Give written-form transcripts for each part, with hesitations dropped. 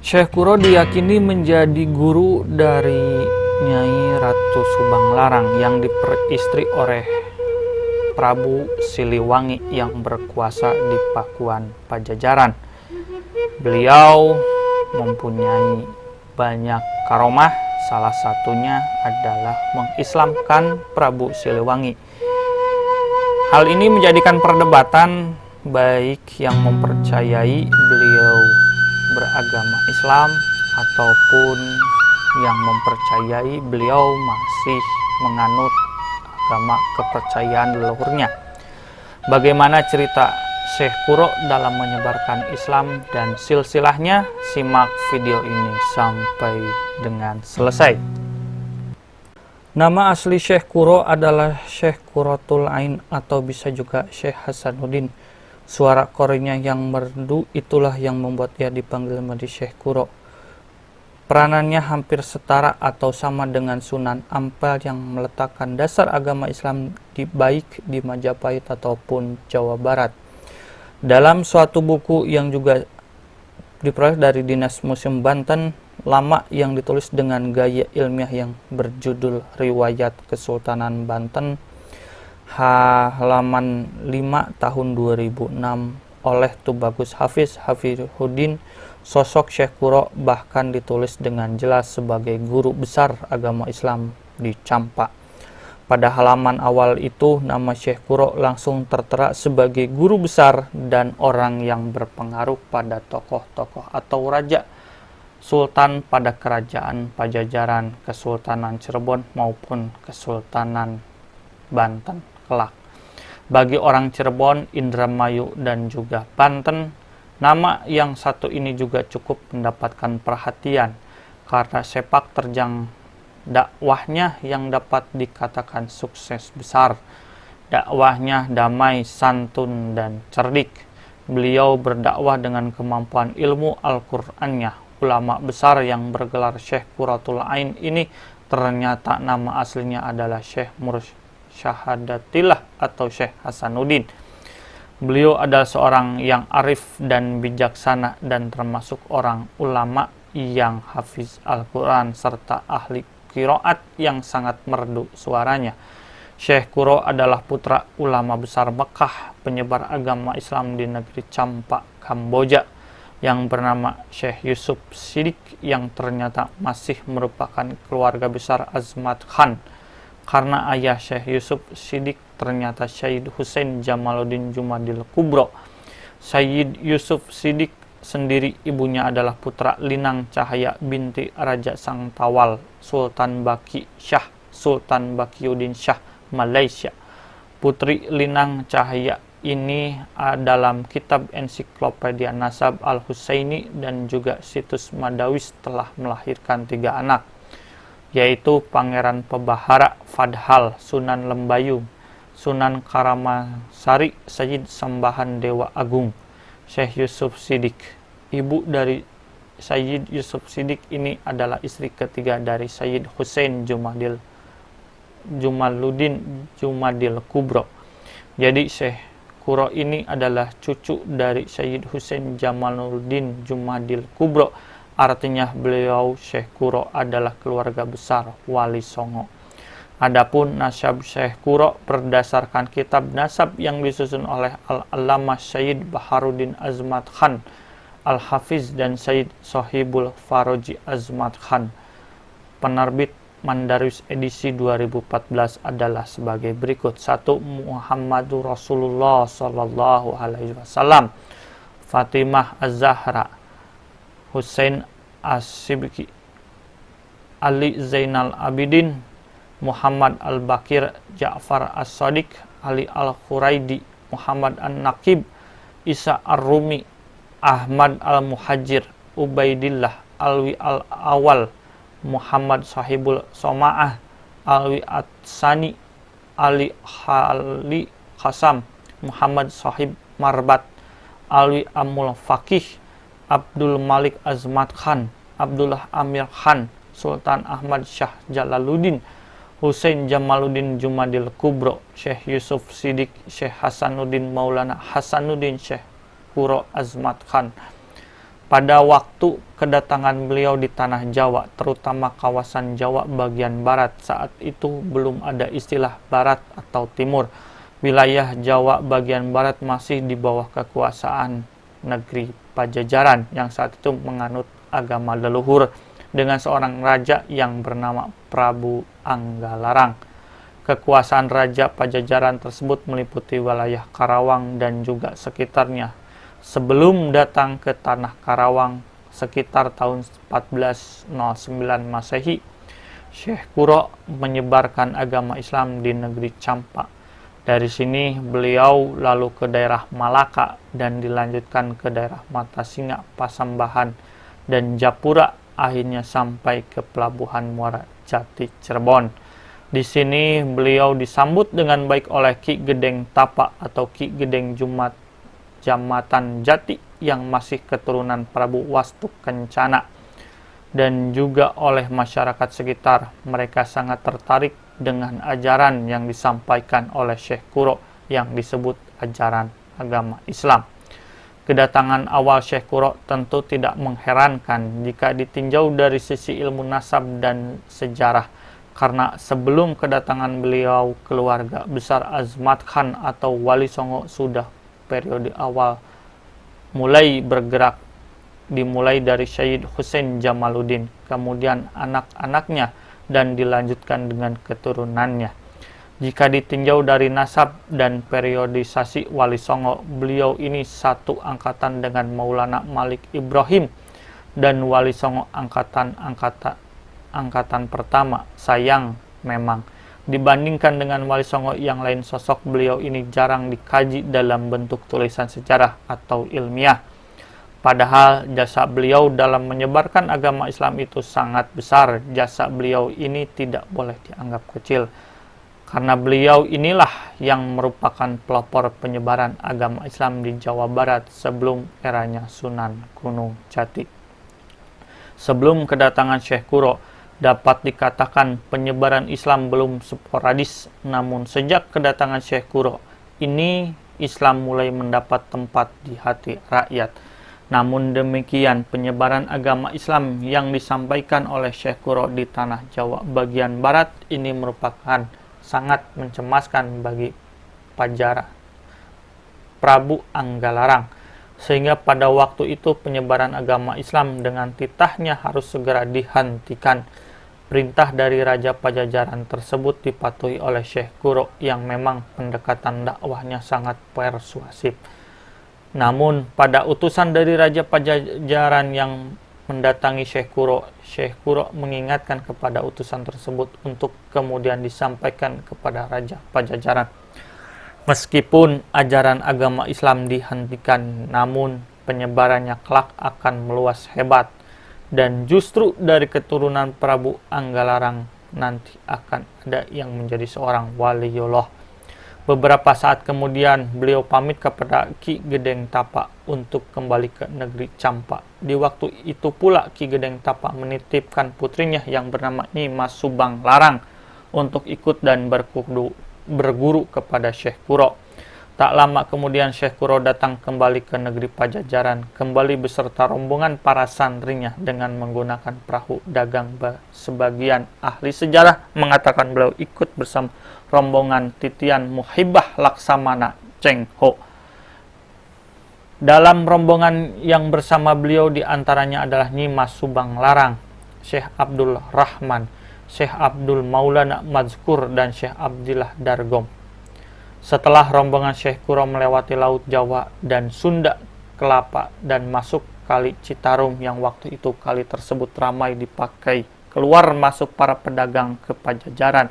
Syekh Kuro diyakini menjadi guru dari Nyai Ratu Subang Larang yang diperistri oleh Prabu Siliwangi yang berkuasa di Pakuan Pajajaran. Beliau mempunyai banyak karomah, salah satunya adalah mengislamkan Prabu Siliwangi. Hal ini menjadikan perdebatan baik yang mempercayai beliau beragama Islam ataupun yang mempercayai beliau masih menganut agama kepercayaan leluhurnya. Bagaimana cerita Syekh Kuro dalam menyebarkan Islam dan silsilahnya? Simak video ini sampai dengan selesai. Nama asli Syekh Kuro adalah Syekh Qurratul Ain atau bisa juga Syekh Hasanuddin. Suara korenya yang merdu itulah yang membuat ia dipanggil menjadi Syekh Kuro. Peranannya hampir setara atau sama dengan Sunan Ampel yang meletakkan dasar agama Islam baik di Majapahit ataupun Jawa Barat. Dalam suatu buku yang juga diperoleh dari Dinas Museum Banten Lama yang ditulis dengan gaya ilmiah yang berjudul Riwayat Kesultanan Banten halaman 5 tahun 2006 oleh Tubagus Hafiz Hafizuddin, sosok Syekh Kuro bahkan ditulis dengan jelas sebagai guru besar agama Islam di Campak. Pada halaman awal itu, nama Syekh Kuro langsung tertera sebagai guru besar dan orang yang berpengaruh pada tokoh-tokoh atau raja sultan pada kerajaan Pajajaran, Kesultanan Cirebon maupun Kesultanan Banten kelak. Bagi orang Cirebon, Indramayu dan juga Banten, nama yang satu ini juga cukup mendapatkan perhatian karena sepak terjang dakwahnya yang dapat dikatakan sukses besar. Dakwahnya damai, santun, dan cerdik. Beliau berdakwah dengan kemampuan ilmu Al-Qur'annya. Ulama besar yang bergelar Syekh Qurratul Ain ini ternyata nama aslinya adalah Syekh Mursyadatillah atau Syekh Hasanuddin. Beliau adalah seorang yang arif dan bijaksana dan termasuk orang ulama yang hafiz Al-Quran serta ahli qiraat yang sangat merdu suaranya. Syekh Kuro adalah putra ulama besar Mekah, penyebar agama Islam di negeri Campak, Kamboja, yang bernama Syekh Yusuf Siddiq yang ternyata masih merupakan keluarga besar Azmat Khan. Karena ayah Syekh Yusuf Siddiq ternyata Syed Hussein Jamaluddin Jumadil Kubro. Syed Yusuf Siddiq sendiri ibunya adalah putra Linang Cahaya binti Raja Sangtawal, Sultan Baki Shah, Sultan Bakiuddin Shah, Malaysia. Putri Linang Cahaya ini dalam kitab ensiklopedia Nasab Al-Husaini dan juga situs Madawis telah melahirkan 3 anak, yaitu Pangeran Pebahara Fadhal, Sunan Lembayung, Sunan Karamasari, Sayyid Sambahan Dewa Agung, Syekh Yusuf Siddiq. Ibu dari Sayyid Yusuf Siddiq ini adalah istri ketiga dari Sayyid Hussein Jamaluddin Jumadil Kubro. Jadi Syekh Kuro ini adalah cucu dari Sayyid Hussein Jamaluddin Jumadil Kubro. Artinya beliau Syekh Kuro adalah keluarga besar Wali Songo. Adapun nasab Syekh Kuro berdasarkan kitab nasab yang disusun oleh Al-Allamah Syed Baharuddin Azmat Khan Al-Hafiz dan Syed Sohibul Faroji Azmat Khan. Penerbit Mandarus edisi 2014 adalah sebagai berikut. 1. Muhammadur Rasulullah Sallallahu Alaihi Wasallam, Fatimah Az-Zahra, Hussein As-Sibki, Ali Zainal Abidin, Muhammad Al-Bakir, Ja'far As-Sadiq, Ali Al-Khuraidi, Muhammad An-Naqib, Isa Ar-Rumi, Ahmad Al-Muhajir, Ubaidillah, Alwi Al-Awal, Muhammad Sahibul Soma'ah, Alwi At-Sani, Ali Khali Khasam, Muhammad Sahib Marbat, Alwi Amul Faqih, Abdul Malik Azmat Khan, Abdullah Amir Khan, Sultan Ahmad Shah Jalaluddin, Hussein Jamaluddin Jumadil Kubro, Syekh Yusuf Siddiq, Syekh Hasanuddin Maulana Hasanuddin Syekh Kuro Azmat Khan. Pada waktu kedatangan beliau di tanah Jawa, terutama kawasan Jawa bagian barat, saat itu belum ada istilah barat atau timur. Wilayah Jawa bagian barat masih di bawah kekuasaan negeri Pajajaran yang saat itu menganut agama leluhur dengan seorang raja yang bernama Prabu Anggalarang. Kekuasaan Raja Pajajaran tersebut meliputi wilayah Karawang dan juga sekitarnya. Sebelum datang ke tanah Karawang sekitar tahun 1409 Masehi, Syekh Kuro menyebarkan agama Islam di negeri Campa. Dari sini beliau lalu ke daerah Malaka dan dilanjutkan ke daerah Matasinga, Pasambahan, dan Japura, akhirnya sampai ke pelabuhan Muara Jati, Cirebon. Di sini beliau disambut dengan baik oleh Ki Gedeng Tapa atau Ki Gedeng Jamatan Jati yang masih keturunan Prabu Wastu Kencana, dan juga oleh masyarakat sekitar. Mereka sangat tertarik dengan ajaran yang disampaikan oleh Syekh Kuro yang disebut ajaran agama Islam. Kedatangan awal Syekh Kuro tentu tidak mengherankan jika ditinjau dari sisi ilmu nasab dan sejarah, karena sebelum kedatangan beliau, keluarga besar Azmat Khan atau Wali Songo sudah periode awal mulai bergerak, dimulai dari Syed Hussein Jamaluddin, kemudian anak-anaknya, dan dilanjutkan dengan keturunannya. Jika ditinjau dari nasab dan periodisasi Wali Songo, beliau ini satu angkatan dengan Maulana Malik Ibrahim dan Wali Songo angkatan pertama. Sayang memang, dibandingkan dengan Wali Songo yang lain, sosok beliau ini jarang dikaji dalam bentuk tulisan sejarah atau ilmiah. Padahal jasa beliau dalam menyebarkan agama Islam itu sangat besar. Jasa beliau ini tidak boleh dianggap kecil, karena beliau inilah yang merupakan pelopor penyebaran agama Islam di Jawa Barat sebelum eranya Sunan Gunung Jati. Sebelum kedatangan Syekh Kuro, dapat dikatakan penyebaran Islam belum sporadis, namun sejak kedatangan Syekh Kuro ini Islam mulai mendapat tempat di hati rakyat. Namun demikian, penyebaran agama Islam yang disampaikan oleh Syekh Kuro di tanah Jawa bagian barat ini merupakan sangat mencemaskan bagi Pajara Prabu Anggalarang, sehingga pada waktu itu penyebaran agama Islam dengan titahnya harus segera dihentikan. Perintah dari Raja Pajajaran tersebut dipatuhi oleh Syekh Kuro yang memang pendekatan dakwahnya sangat persuasif. Namun pada utusan dari Raja Pajajaran yang mendatangi Syekh Kuro mengingatkan kepada utusan tersebut untuk kemudian disampaikan kepada Raja Pajajaran. Meskipun ajaran agama Islam dihentikan, namun penyebarannya kelak akan meluas hebat, dan justru dari keturunan Prabu Anggalarang nanti akan ada yang menjadi seorang waliullah. Beberapa saat kemudian beliau pamit kepada Ki Gedeng Tapa untuk kembali ke negeri Campa. Di waktu itu pula Ki Gedeng Tapa menitipkan putrinya yang bernama Nyi Mas Subang Larang untuk ikut dan berguru kepada Syekh Kuro. Tak lama kemudian Syekh Kuro datang kembali ke negeri Pajajaran, kembali beserta rombongan para santrinya dengan menggunakan perahu dagang. Sebagian ahli sejarah mengatakan beliau ikut bersama rombongan Titian Muhibah Laksamana Cheng Ho. Dalam rombongan yang bersama beliau diantaranya adalah Nyi Mas Subang Larang, Syekh Abdul Rahman, Syekh Abdul Maulana Mazkur, dan Syekh Abdillah Dargom. Setelah rombongan Syekh Kuro melewati Laut Jawa dan Sunda Kelapa dan masuk Kali Citarum yang waktu itu kali tersebut ramai dipakai keluar masuk para pedagang ke Pajajaran,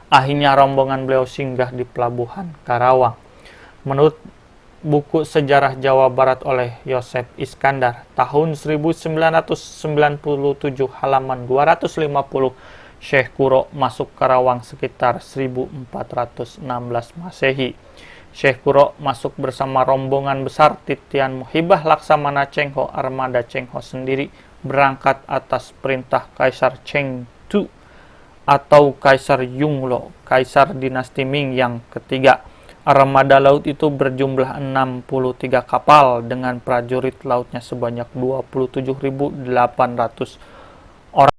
akhirnya rombongan beliau singgah di pelabuhan Karawang. Menurut buku Sejarah Jawa Barat oleh Yosef Iskandar tahun 1997 halaman 250, Syekh Kuro masuk Karawang sekitar 1416 Masehi. Syekh Kuro masuk bersama rombongan besar Titian Muhibah Laksamana Cheng Ho. Armada Cheng Ho sendiri berangkat atas perintah Kaisar Cheng Tu atau Kaisar Yunglo, Kaisar dinasti Ming yang ketiga. Armada laut itu berjumlah 63 kapal dengan prajurit lautnya sebanyak 27.800 orang.